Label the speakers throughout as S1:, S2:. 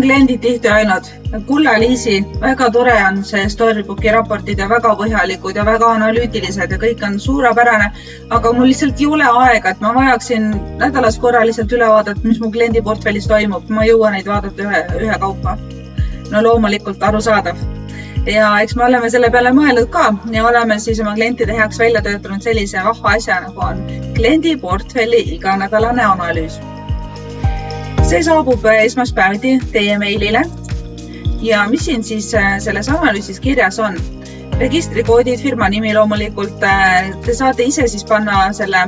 S1: kliendid tihti öelnud, kulla Liisi, väga tore on see Storybooki raportid ja väga põhjalikud ja väga analüütilised ja kõik on suurepärane, aga mul lihtsalt ei ole aega, et ma vajaksin nädalas korra lihtsalt üle vaadata, mis mu kliendi portfellis toimub. Ma ei jõua neid vaadata ühe kaupa. No loomulikult arusaadav. Ja eks me oleme selle peale mõelnud ka ja oleme siis oma klientide heaks välja töötanud sellise vahva asja, nagu on kliendi portfelli iganädalane analüüs. See saabub esmaspäeviti teie meilile ja mis siin siis selles analüüsis kirjas on? Registrikoodid, firma nimi loomulikult, te saate ise siis panna selle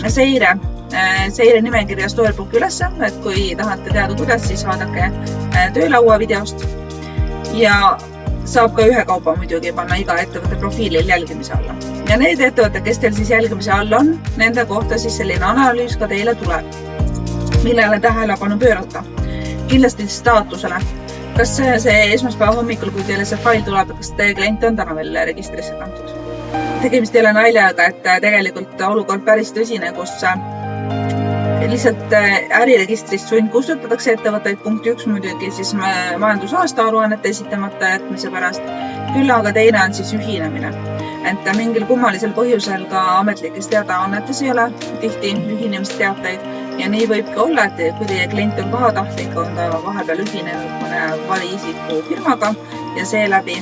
S1: seire nimekirja Storybooki ülesse, et kui tahate teada, kuidas, siis vaadake töölaua videost ja saab ka ühe kaupa muidugi panna iga ettevõtte profiilil jälgimise alla. Ja need ettevõtted, kes teil siis jälgimise all on, nende kohta siis selline analüüs ka teile tuleb, millele tähelepanu pöörata. Kindlasti staatusele. Kas see esmaspäeva hommikul, kui teile see fail tuleb, kas teie klient on täna veel registrisse kantud? Tegemist ei ole naljaga, et tegelikult olukord päris tõsine, kus lihtsalt äriregistrist sund kustutatakse ettevõtteid, punkt 1 muidugi siis majandusaasta aruannete esitamata jätmise pärast, küll aga teine on siis ühinemine. Et mingil kummalisel põhjusel ka ametlikes teadaannetes ei ole tihti ühinemisteateid ja nii võibki olla, et kui teie klient on pahatahtlik, on ta vahepeal ühinenud mõne variisiku firmaga ja seeläbi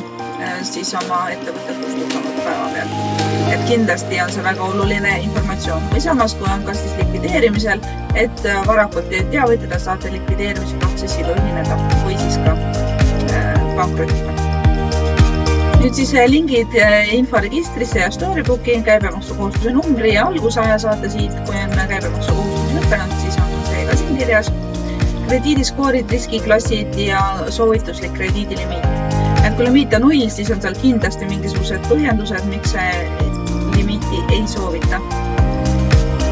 S1: siis oma ettevõtted kustutanud päeva peal. Et kindlasti on see väga oluline informatsioon. Või samas, kui on kas siis likvideerimisel, et varakult teavitada saate likvideerimise protsessiga ühineda või siis ka pankrotiga. Nüüd siis lingid inforegistrisse ja Storybooki, käibemaksukohustuse numbri ja algusaja saate siit, kui on käibemaksukohustus lõppenud, siis on see ka siin kirjas. Krediidiskoorid, riskiklassid ja soovituslik krediidilimiit. Et kui limiit on 0, siis on seal kindlasti mingisugused põhjendused, miks see limiiti ei soovita.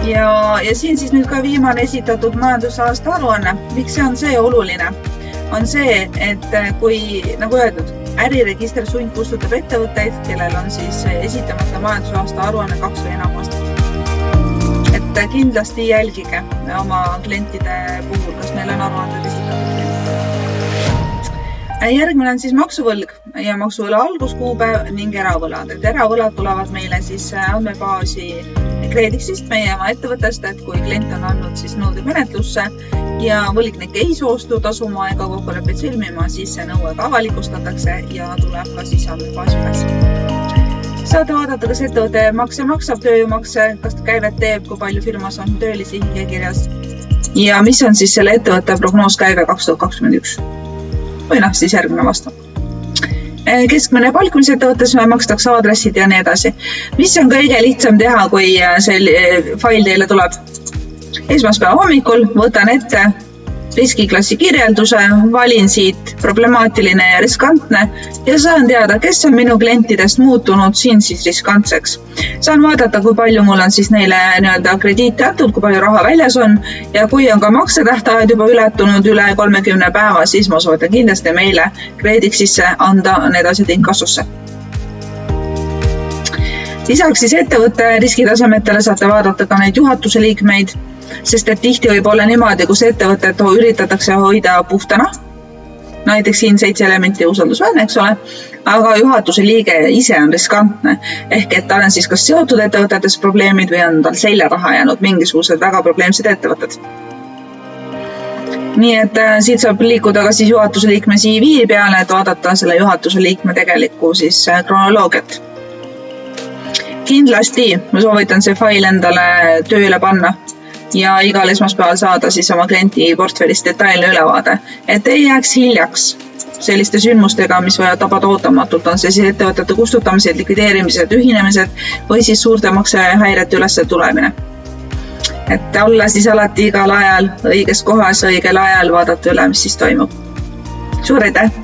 S1: Ja siin siis nüüd ka viimane esitatud majandusaasta aruanne. Miks see on see oluline? On see, et kui, nagu öeldud, äriregister sund kustutab ettevõtteid, kellel on siis esitamata majandusaasta aruanne 2 või enam aastat. Et kindlasti jälgige oma klientide puhul, kas neil on aruanded esitatud. Järgmine on siis maksuvõlg ja maksuvõla alguskuupäev ning eravõlad. Et eravõlad tulevad meile siis andmebaasi Kredixist, meie oma ettevõttest, et kui klient on andnud siis nõude menetlusse ja võlgnik ei soostu tasuma ega kokkuleppeid sõlmima, siis see nõue ka avalikustatakse ja tuleb ka siis andmebaasi üles. Saate vaadata, kas ettevõte makse maksab, tööjõumakse, kas ta käivet teeb, kui palju firmas on töölisi hingekirjas ja mis on siis selle ettevõtte prognooskäive 2021. Või siis järgmine vastu. Keskmine palk, mis ettevõttes makstakse aadressid ja nii edasi. Mis on kõige lihtsam teha, kui see fail teile tuleb? Esmaspäeva hommikul võtan ette riskiklassi kirjelduse, valin siit problemaatiline ja riskantne ja saan teada, kes on minu klientidest muutunud siin siis riskantseks. Saan vaadata, kui palju mul on siis neile krediiti antud, kui palju raha väljas on ja kui on ka maksetähtajad juba ületunud üle 30 päeva, siis ma soovitan kindlasti meile Kredixisse anda need asjad inkassusse. Lisaks siis ettevõtte riskitasemetele saate vaadata ka neid juhatuse liikmeid, sest et tihti võib olla niimoodi, kus ettevõtet üritatakse hoida puhtana. Näiteks siin 7 elementi usaldusväärne, eks ole, aga juhatuse liige ise on riskantne. Ehk et tal on siis kas seotud ettevõtetes probleemid või on tal selja taha jäänud mingisugused väga probleemsed ettevõtted. Nii et siit saab liikuda ka siis juhatuse liikme CV peale, et vaadata selle juhatuse liikme tegelikku siis kronoloogiat. Kindlasti ma soovitan see fail endale tööle panna ja igal esmaspäeval saada siis oma klienti portfellist detailne ülevaade, et ei jääks hiljaks selliste sündmustega, mis võivad tabada ootamatult, on see siis ettevõtete kustutamised, likvideerimised, ühinemised või siis suurte maksehäirete üles tulemine. Et olla siis alati igal ajal õiges kohas, õigel ajal vaadata üle, mis siis toimub. Suur aitäh!